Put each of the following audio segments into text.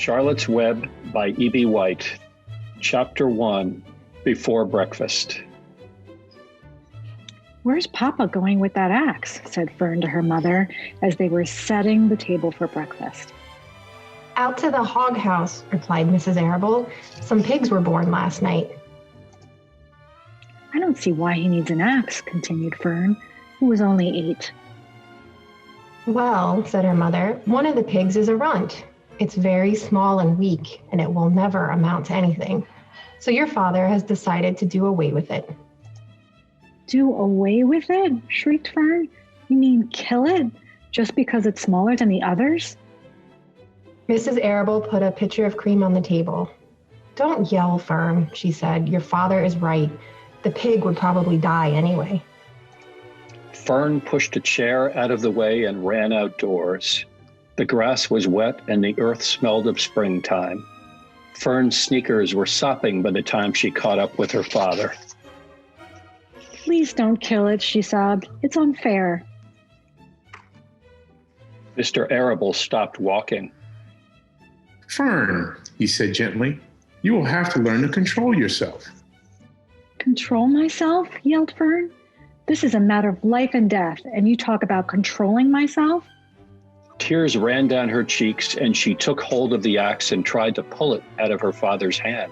Charlotte's Web by E.B. White, Chapter 1, Before Breakfast. "Where's Papa going with that axe?" said Fern to her mother as they were setting the table for breakfast. "Out to the hog house," replied Mrs. Arable. "Some pigs were born last night." "I don't see why he needs an axe," continued Fern, who was only 8. "Well," said her mother, "one of the pigs is a runt. It's very small and weak, and it will never amount to anything. So your father has decided to do away with it." "Do away with it?" shrieked Fern. "You mean kill it, just because it's smaller than the others?" Mrs. Arable put a pitcher of cream on the table. "Don't yell, Fern," she said. "Your father is right. The pig would probably die anyway." Fern pushed a chair out of the way and ran outdoors. The grass was wet and the earth smelled of springtime. Fern's sneakers were sopping by the time she caught up with her father. "Please don't kill it," she sobbed. "It's unfair." Mr. Arable stopped walking. "Fern," he said gently, "you will have to learn to control yourself." "Control myself?" yelled Fern. "This is a matter of life and death, and you talk about controlling myself?" Tears ran down her cheeks, and she took hold of the axe and tried to pull it out of her father's hand.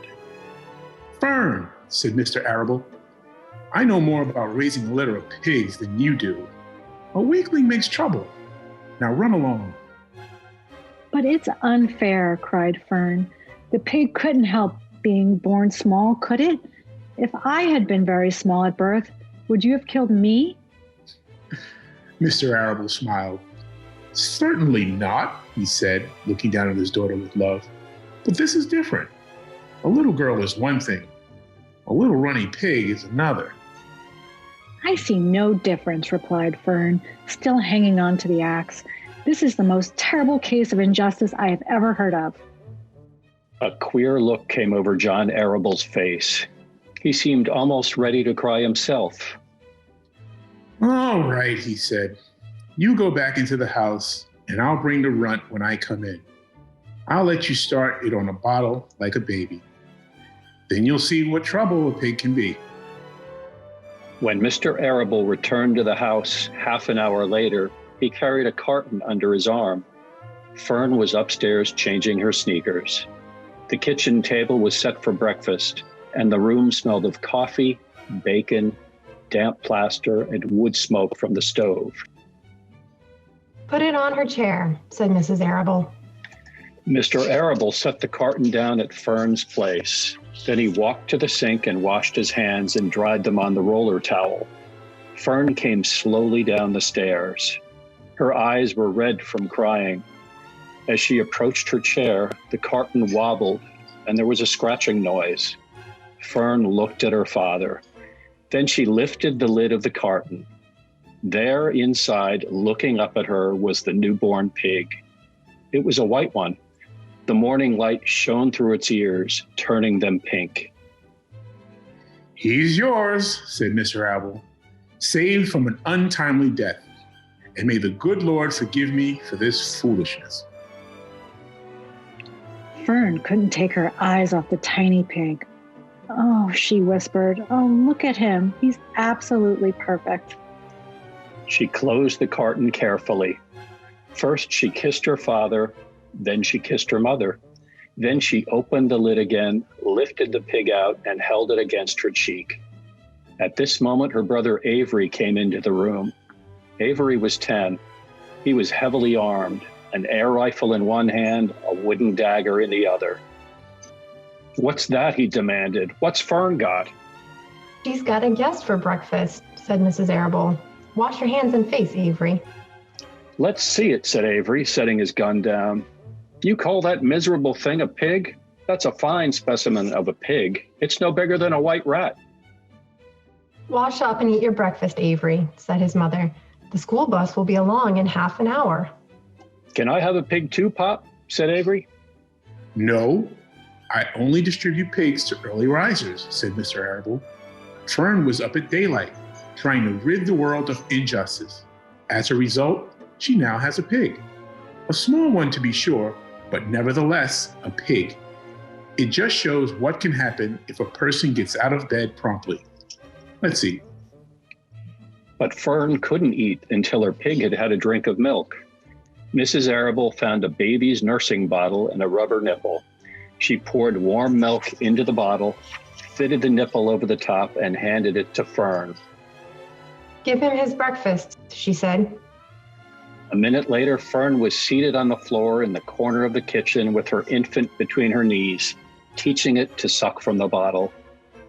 "Fern," said Mr. Arable, "I know more about raising a litter of pigs than you do. A weakling makes trouble. Now run along." "But it's unfair," cried Fern. "The pig couldn't help being born small, could it? If I had been very small at birth, would you have killed me?" Mr. Arable smiled. "Certainly not," he said, looking down at his daughter with love. "But this is different. A little girl is one thing. A little runny pig is another." "I see no difference," replied Fern, still hanging on to the axe. "This is the most terrible case of injustice I have ever heard of." A queer look came over John Arable's face. He seemed almost ready to cry himself. "All right," he said. "You go back into the house, and I'll bring the runt when I come in. I'll let you start it on a bottle like a baby. Then you'll see what trouble a pig can be." When Mr. Arable returned to the house half an hour later, he carried a carton under his arm. Fern was upstairs changing her sneakers. The kitchen table was set for breakfast, and the room smelled of coffee, bacon, damp plaster, and wood smoke from the stove. "Put it on her chair," said Mrs. Arable. Mr. Arable set the carton down at Fern's place. Then he walked to the sink and washed his hands and dried them on the roller towel. Fern came slowly down the stairs. Her eyes were red from crying. As she approached her chair, the carton wobbled and there was a scratching noise. Fern looked at her father. Then she lifted the lid of the carton. There inside, looking up at her, was the newborn pig. It was a white one. The morning light shone through its ears, turning them pink. "He's yours," said Mr. Arable, "saved from an untimely death. And may the good Lord forgive me for this foolishness." Fern couldn't take her eyes off the tiny pig. "Oh," she whispered, "oh, look at him. He's absolutely perfect." She closed the carton carefully. First, she kissed her father, then she kissed her mother. Then she opened the lid again, lifted the pig out, and held it against her cheek. At this moment, her brother Avery came into the room. Avery was 10. He was heavily armed, an air rifle in one hand, a wooden dagger in the other. "What's that?" he demanded. "What's Fern got?" "She's got a guest for breakfast," said Mrs. Arable. "Wash your hands and face, Avery." "Let's see it," said Avery, setting his gun down. "You call that miserable thing a pig? That's a fine specimen of a pig. It's no bigger than a white rat." "Wash up and eat your breakfast, Avery," said his mother. "The school bus will be along in half an hour." "Can I have a pig too, Pop?" said Avery. "No, I only distribute pigs to early risers," said Mr. Arable. "Fern was up at daylight, trying to rid the world of injustice. As a result, she now has a pig. A small one to be sure, but nevertheless a pig. It just shows what can happen if a person gets out of bed promptly. Let's see. But Fern couldn't eat until her pig had had a drink of milk. Mrs. Arable found a baby's nursing bottle and a rubber nipple. She poured warm milk into the bottle, fitted the nipple over the top, and handed it to Fern. Give him his breakfast, she said. A minute later, Fern was seated on the floor in the corner of the kitchen with her infant between her knees, teaching it to suck from the bottle.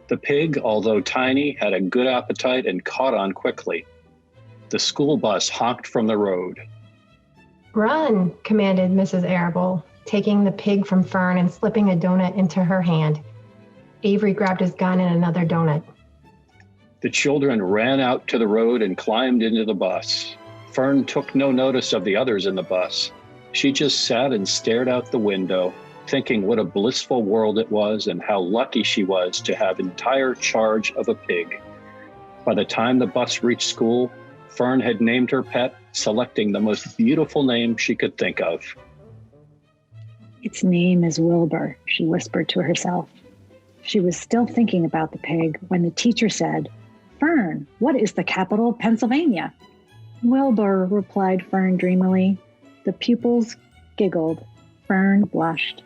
The pig, although tiny, had a good appetite and caught on quickly. The school bus honked from the road. Run, commanded Mrs. Arable, taking the pig from Fern and slipping a donut into her hand. Avery grabbed his gun and another donut. The children ran out to the road and climbed into the bus. Fern took no notice of the others in the bus. She just sat and stared out the window, thinking what a blissful world it was and how lucky she was to have entire charge of a pig. By the time the bus reached school, Fern had named her pet, selecting the most beautiful name she could think of. Its name is Wilbur, she whispered to herself. She was still thinking about the pig when the teacher said, "Fern, what is the capital of Pennsylvania?" "Wilbur," replied Fern dreamily. The pupils giggled. Fern blushed.